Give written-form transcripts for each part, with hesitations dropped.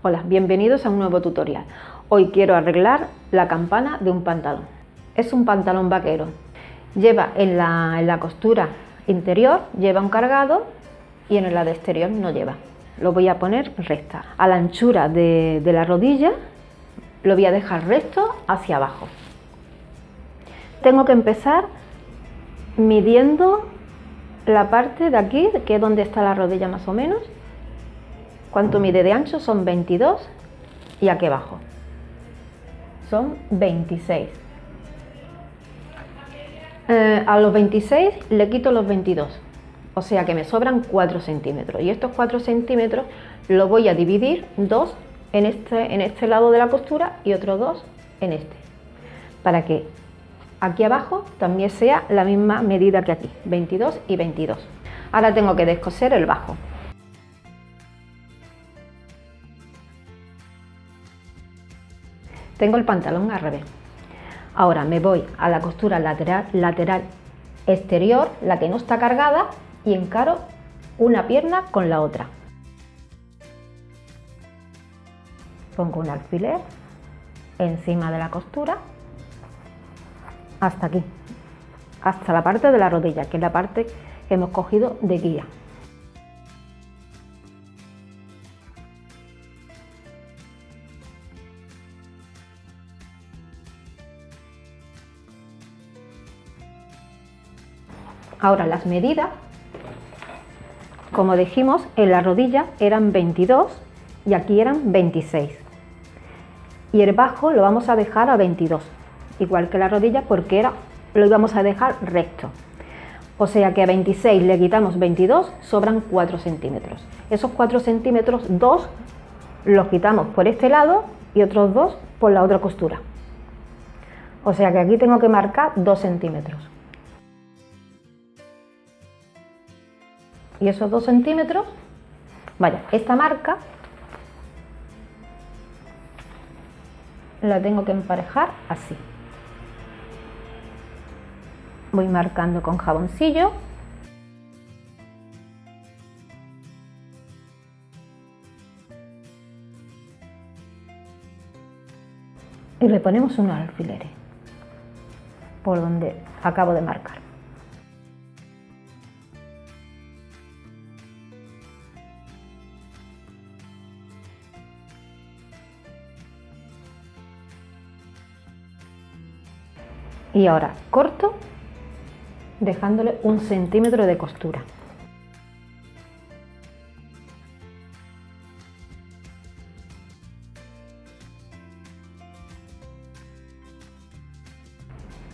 Hola, bienvenidos a un nuevo tutorial. Hoy quiero arreglar la campana de un pantalón. Es un pantalón vaquero. Lleva en la costura interior, lleva un cargado y en la de exterior no lleva. Lo voy a poner recta. A la anchura de la rodilla lo voy a dejar recto hacia abajo. Tengo que empezar midiendo la parte de aquí, que es donde está la rodilla más o menos. ¿Cuánto mide de ancho? Son 22 y aquí abajo son 26. A los 26 le quito los 22, o sea que me sobran 4 centímetros y estos 4 centímetros los voy a dividir, 2 en este lado de la costura y otros 2 en este, para que aquí abajo también sea la misma medida que aquí, 22 y 22. Ahora tengo que descoser el bajo. Tengo el pantalón al revés. Ahora me voy a la costura lateral exterior, la que no está cargada, y encaro una pierna con la otra. Pongo un alfiler encima de la costura hasta aquí, hasta la parte de la rodilla, que es la parte que hemos cogido de guía. Ahora las medidas, como dijimos, en la rodilla eran 22 y aquí eran 26. Y el bajo lo vamos a dejar a 22, igual que la rodilla, porque lo íbamos a dejar recto. O sea que a 26 le quitamos 22, sobran 4 centímetros. Esos 4 centímetros, 2 los quitamos por este lado y otros 2 por la otra costura. O sea que aquí tengo que marcar 2 centímetros. Y esos 2 centímetros, vaya, esta marca la tengo que emparejar así. Voy marcando con jaboncillo. Y le ponemos unos alfileres por donde acabo de marcar. Y ahora corto dejándole 1 centímetro de costura.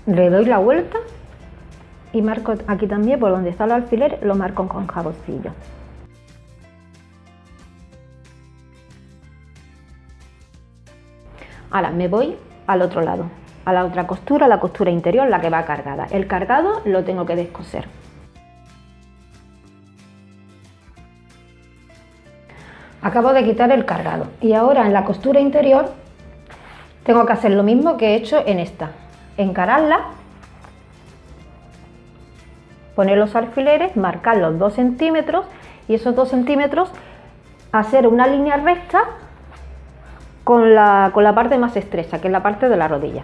Le doy la vuelta y marco aquí también por donde está el alfiler, lo marco con jaboncillo. Ahora me voy al otro lado, a la otra costura, la costura interior, la que va cargada. El cargado lo tengo que descoser. Acabo de quitar el cargado y ahora en la costura interior tengo que hacer lo mismo que he hecho en esta. Encararla, poner los alfileres, marcar los 2 centímetros y esos 2 centímetros hacer una línea recta con la parte más estrecha, que es la parte de la rodilla.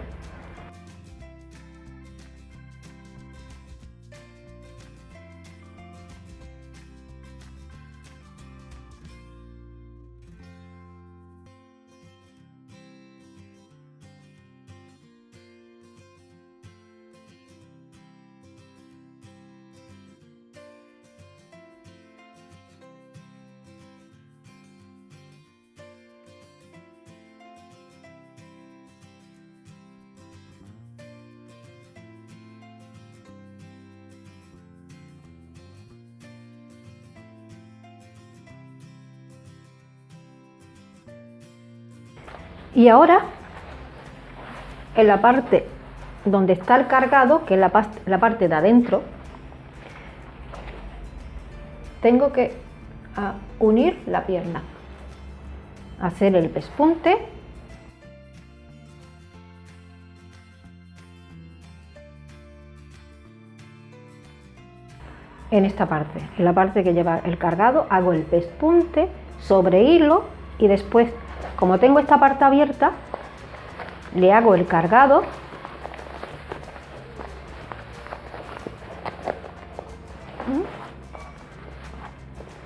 Y ahora, en la parte donde está el cargado, que es la parte de adentro, tengo que unir la pierna, hacer el pespunte en esta parte, en la parte que lleva el cargado, hago el pespunte sobre hilo y después como tengo esta parte abierta, le hago el cargado.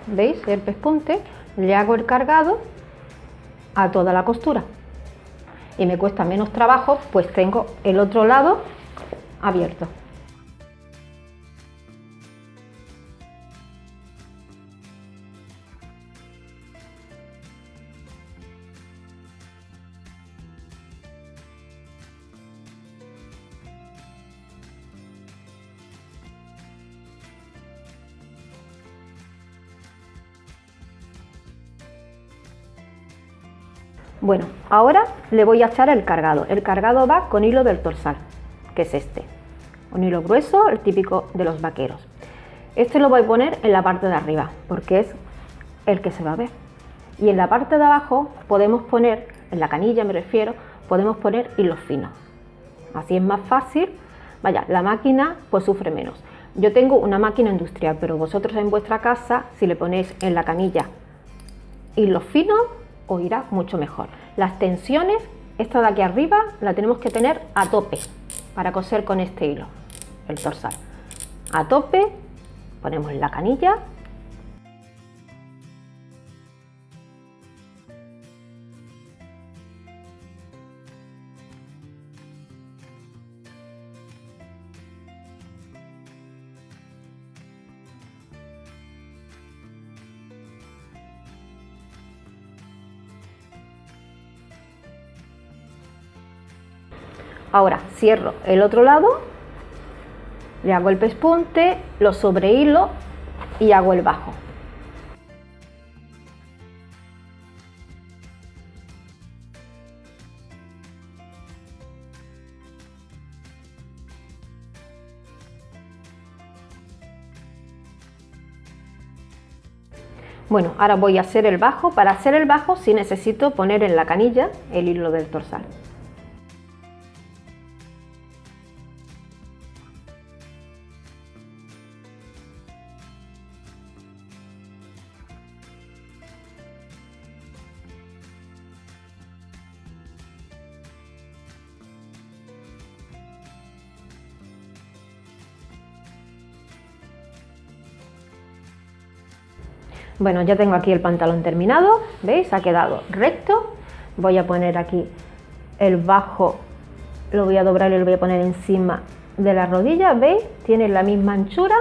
¿Veis el pespunte? Le hago el cargado a toda la costura y me cuesta menos trabajo, pues tengo el otro lado abierto. Bueno, ahora le voy a echar el cargado. El cargado va con hilo del torsal, que es este. Un hilo grueso, el típico de los vaqueros. Este lo voy a poner en la parte de arriba, porque es el que se va a ver. Y en la parte de abajo podemos poner, en la canilla me refiero, podemos poner hilos finos. Así es más fácil. Vaya, la máquina pues sufre menos. Yo tengo una máquina industrial, pero vosotros en vuestra casa, si le ponéis en la canilla hilos finos, os irá mucho mejor. Las tensiones, esta de aquí arriba, la tenemos que tener a tope para coser con este hilo, el torsal. A tope, ponemos la canilla. Ahora cierro el otro lado, le hago el pespunte, lo sobrehilo y hago el bajo. Bueno, ahora voy a hacer el bajo. Para hacer el bajo sí necesito poner en la canilla el hilo del torsal. Bueno, ya tengo aquí el pantalón terminado, ¿veis? Ha quedado recto. Voy a poner aquí el bajo, lo voy a doblar y lo voy a poner encima de la rodilla, ¿veis? Tiene la misma anchura.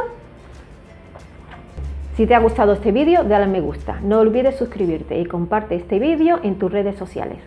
Si te ha gustado este vídeo, dale a me gusta. No olvides suscribirte y comparte este vídeo en tus redes sociales.